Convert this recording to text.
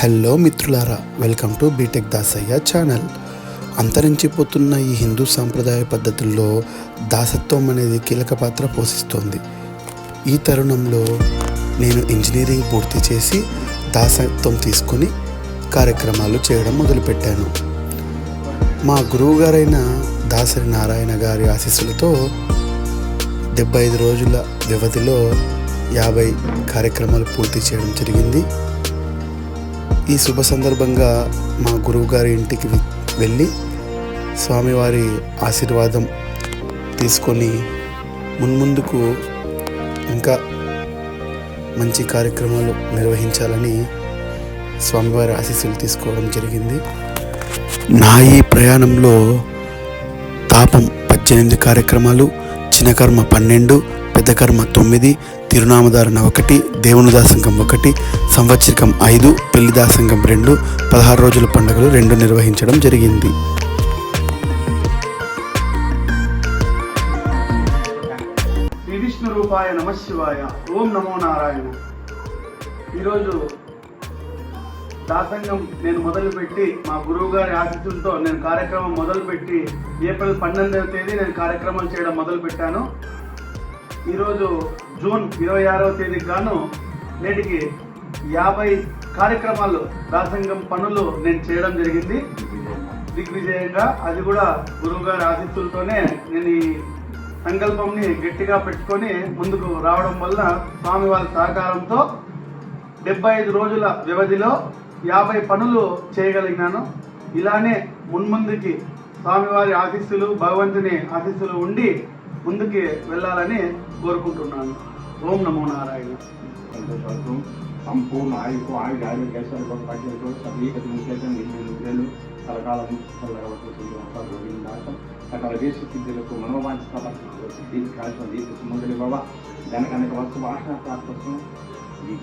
Hello మిత్రులారా, welcome to BTech Dasayya channel. అంతరించిపోతున్న ఈ హిందూ సాంప్రదాయ పద్ధతుల్లో దాసత్వం అనేది కీలక పాత్ర పోషిస్తోంది. ఈ తరుణంలో నేను ఇంజనీరింగ్ పూర్తి చేసి దాసత్వం తీసుకొని కార్యక్రమాలు చేయడం మొదలుపెట్టాను. మా గురువు గారైన దాసరి నారాయణ గారి ఆశీస్సులతో 75 రోజుల వ్యవధిలో 50 కార్యక్రమాలు పూర్తి చేయడం జరిగింది. ఈ శుభ సందర్భంగా మా గురువుగారి ఇంటికి వెళ్ళి స్వామివారి ఆశీర్వాదం తీసుకొని మున్ముందుకు ఇంకా మంచి కార్యక్రమాలు నిర్వహించాలని స్వామివారి ఆశీస్సులు తీసుకోవడం జరిగింది. నా ఈ ప్రయాణంలో తాపం 18 కార్యక్రమాలు, చిన్నకర్మ 12, పెద్దకర్మ 9, తిరునామధారణ 1, దేవుని దాసంగం 1, సంవత్సరికం 5, పెళ్లి దాసంగం 2, 16 రోజుల పండుగలు 2 నిర్వహించడం జరిగింది. శ్రీ విష్ణు రూపాయ నమః శివాయ. ఓం నమో నారాయణ. ఈరోజు దాసంగం నేను మొదలుపెట్టి మా గురువు గారి ఆశీస్సులతో నేను కార్యక్రమం మొదలుపెట్టి ఏప్రిల్ 12వ తేదీ నేను కార్యక్రమాలు చేయడం మొదలుపెట్టాను. ఈరోజు జూన్ 26వ తేదీకి గాను నేటికి 50 కార్యక్రమాలు దాసంగం పనులు నేను చేయడం జరిగింది దిగ్విజయంగా. అది కూడా గురువుగారి ఆశీస్సులతోనే నేను ఈ సంకల్పంని గట్టిగా పెట్టుకొని ముందుకు రావడం వల్ల స్వామి వారి సహకారంతో 75 రోజుల వ్యవధిలో 50 పనులు చేయగలిగినాను. ఇలానే మున్ముందుకి స్వామివారి ఆశీస్సులు, భగవంతుని ఆశీస్సులు ఉండి ముందుకి వెళ్ళాలని కోరుకుంటున్నాను. ఓం నమో నారాయణ. సంపూర్ణ ఆయుకు ఆరోగ్యాలు పట్టినతో సమీకత ముఖ్యం నిధులు కలకాలం సకల దేశ సిద్ధులకు మనోవాంఛ సిద్ధి కాల్సిన దీప సుమంగళి బాబా జనకనక వస్తు భాషణ ప్రాప్తం ఈ